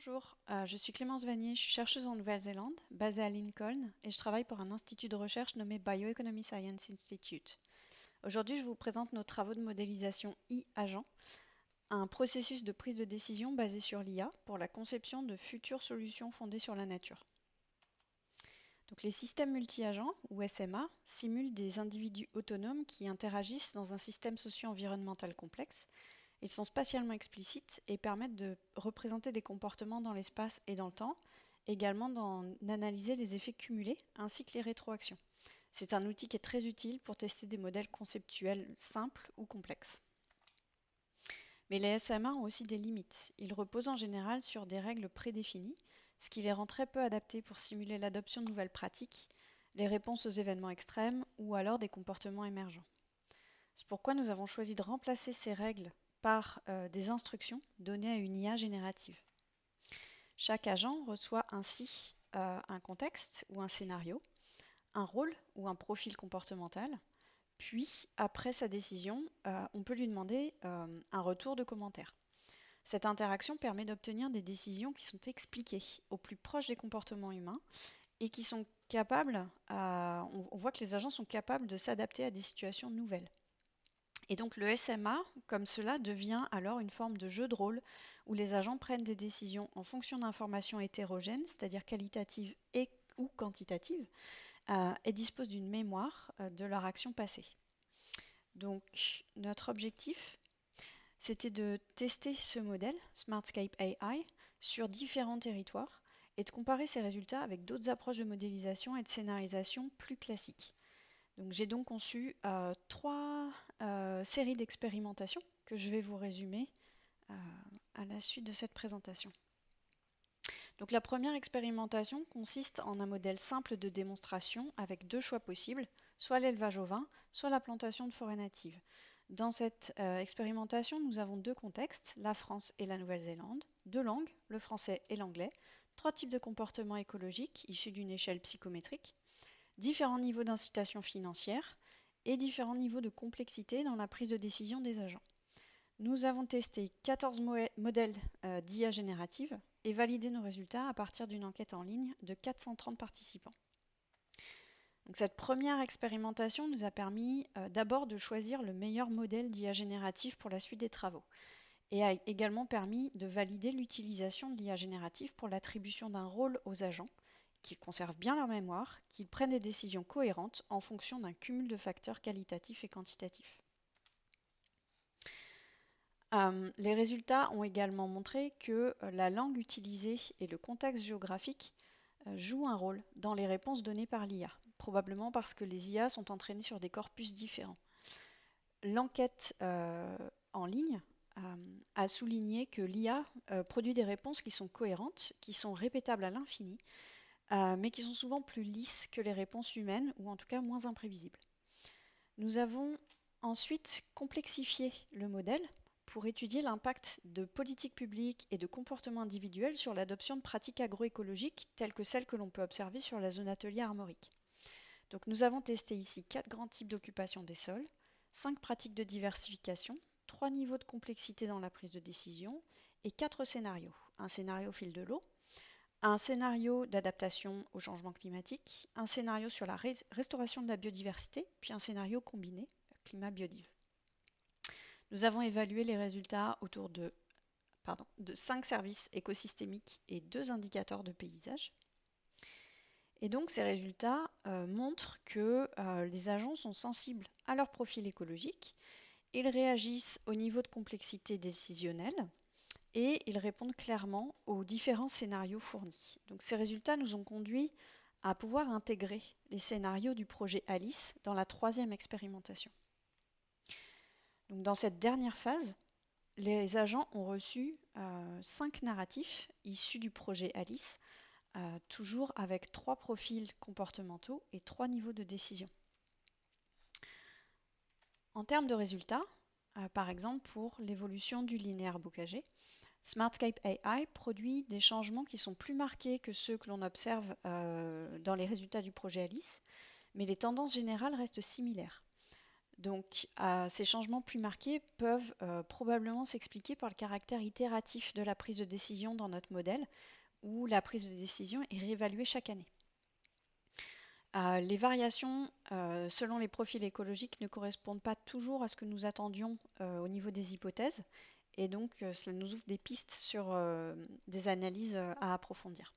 Bonjour, je suis Clémence Vanier, je suis chercheuse en Nouvelle-Zélande, basée à Lincoln, et je travaille pour un institut de recherche nommé Bioeconomy Science Institute. Aujourd'hui, je vous présente nos travaux de modélisation e-agent, un processus de prise de décision basé sur l'IA pour la conception de futures solutions fondées sur la nature. Donc, les systèmes multi-agents, ou SMA, simulent des individus autonomes qui interagissent dans un système socio-environnemental complexe. Ils sont spatialement explicites et permettent de représenter des comportements dans l'espace et dans le temps, également d'analyser les effets cumulés ainsi que les rétroactions. C'est un outil qui est très utile pour tester des modèles conceptuels simples ou complexes. Mais les SMA ont aussi des limites. Ils reposent en général sur des règles prédéfinies, ce qui les rend très peu adaptés pour simuler l'adoption de nouvelles pratiques, les réponses aux événements extrêmes ou alors des comportements émergents. C'est pourquoi nous avons choisi de remplacer ces règles par des instructions données à une IA générative. Chaque agent reçoit ainsi un contexte ou un scénario, un rôle ou un profil comportemental, puis après sa décision, on peut lui demander un retour de commentaire. Cette interaction permet d'obtenir des décisions qui sont expliquées au plus proche des comportements humains et qui sont capables, on voit que les agents sont capables de s'adapter à des situations nouvelles. Et donc le SMA, comme cela, devient alors une forme de jeu de rôle où les agents prennent des décisions en fonction d'informations hétérogènes, c'est-à-dire qualitatives et ou quantitatives, et disposent d'une mémoire de leur action passée. Donc notre objectif, c'était de tester ce modèle, Smartscape AI, sur différents territoires et de comparer ces résultats avec d'autres approches de modélisation et de scénarisation plus classiques. Donc, j'ai donc conçu trois séries d'expérimentations que je vais vous résumer euh, à la suite de cette présentation. Donc, la première expérimentation consiste en un modèle simple de démonstration avec deux choix possibles, soit l'élevage au vin, soit la plantation de forêts natives. Dans cette expérimentation, nous avons deux contextes, la France et la Nouvelle-Zélande, deux langues, le français et l'anglais, trois types de comportements écologiques issus d'une échelle psychométrique, différents niveaux d'incitation financière et différents niveaux de complexité dans la prise de décision des agents. Nous avons testé 14 modèles d'IA générative et validé nos résultats à partir d'une enquête en ligne de 430 participants. Donc, cette première expérimentation nous a permis d'abord de choisir le meilleur modèle d'IA générative pour la suite des travaux et a également permis de valider l'utilisation de l'IA générative pour l'attribution d'un rôle aux agents, qu'ils conservent bien leur mémoire, qu'ils prennent des décisions cohérentes en fonction d'un cumul de facteurs qualitatifs et quantitatifs. Les résultats ont également montré que la langue utilisée et le contexte géographique jouent un rôle dans les réponses données par l'IA, probablement parce que les IA sont entraînées sur des corpus différents. L'enquête en ligne a souligné que l'IA produit des réponses qui sont cohérentes, qui sont répétables à l'infini, mais qui sont souvent plus lisses que les réponses humaines, ou en tout cas moins imprévisibles. Nous avons ensuite complexifié le modèle pour étudier l'impact de politiques publiques et de comportements individuels sur l'adoption de pratiques agroécologiques telles que celles que l'on peut observer sur la zone atelier armorique. Donc nous avons testé ici 4 grands types d'occupation des sols, 5 pratiques de diversification, 3 niveaux de complexité dans la prise de décision et 4 scénarios. Un scénario au fil de l'eau, un scénario d'adaptation au changement climatique, un scénario sur la restauration de la biodiversité, puis un scénario combiné, climat-biodiv. Nous avons évalué les résultats autour de 5 services écosystémiques et 2 indicateurs de paysage. Et donc ces résultats montrent que les agents sont sensibles à leur profil écologique, ils réagissent au niveau de complexité décisionnelle et ils répondent clairement aux différents scénarios fournis. Donc ces résultats nous ont conduits à pouvoir intégrer les scénarios du projet ALICE dans la troisième expérimentation. Donc dans cette dernière phase, les agents ont reçu 5 narratifs issus du projet ALICE, toujours avec 3 profils comportementaux et 3 niveaux de décision. En termes de résultats, par exemple pour l'évolution du linéaire bocagé, Smartscape AI produit des changements qui sont plus marqués que ceux que l'on observe dans les résultats du projet ALICE, mais les tendances générales restent similaires. Donc, ces changements plus marqués peuvent probablement s'expliquer par le caractère itératif de la prise de décision dans notre modèle, où la prise de décision est réévaluée chaque année. Les variations selon les profils écologiques ne correspondent pas toujours à ce que nous attendions au niveau des hypothèses, et donc cela nous ouvre des pistes sur des analyses à approfondir.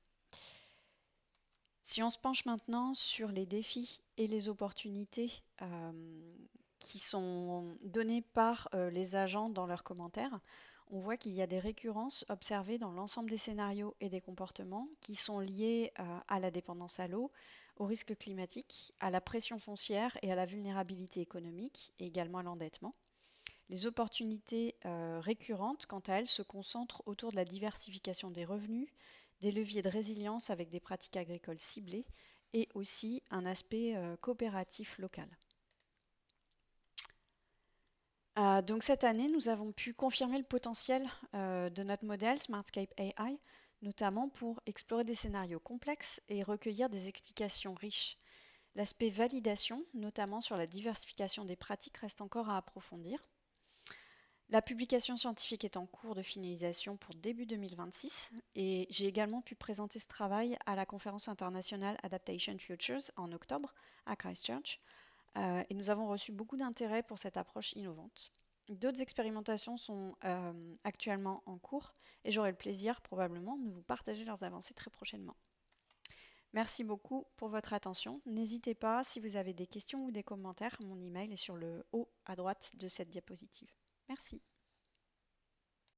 Si on se penche maintenant sur les défis et les opportunités qui sont donnés par les agents dans leurs commentaires, on voit qu'il y a des récurrences observées dans l'ensemble des scénarios et des comportements qui sont liés à la dépendance à l'eau, au risque climatique, à la pression foncière et à la vulnérabilité économique, et également à l'endettement. Les opportunités récurrentes, quant à elles, se concentrent autour de la diversification des revenus, des leviers de résilience avec des pratiques agricoles ciblées et aussi un aspect coopératif local. Donc cette année, nous avons pu confirmer le potentiel de notre modèle Smartscape AI, notamment pour explorer des scénarios complexes et recueillir des explications riches. L'aspect validation, notamment sur la diversification des pratiques, reste encore à approfondir. La publication scientifique est en cours de finalisation pour début 2026 et j'ai également pu présenter ce travail à la conférence internationale Adaptation Futures en octobre à Christchurch. Et nous avons reçu beaucoup d'intérêt pour cette approche innovante. D'autres expérimentations sont actuellement en cours et j'aurai le plaisir probablement de vous partager leurs avancées très prochainement. Merci beaucoup pour votre attention. N'hésitez pas si vous avez des questions ou des commentaires, mon email est sur le haut à droite de cette diapositive. Merci.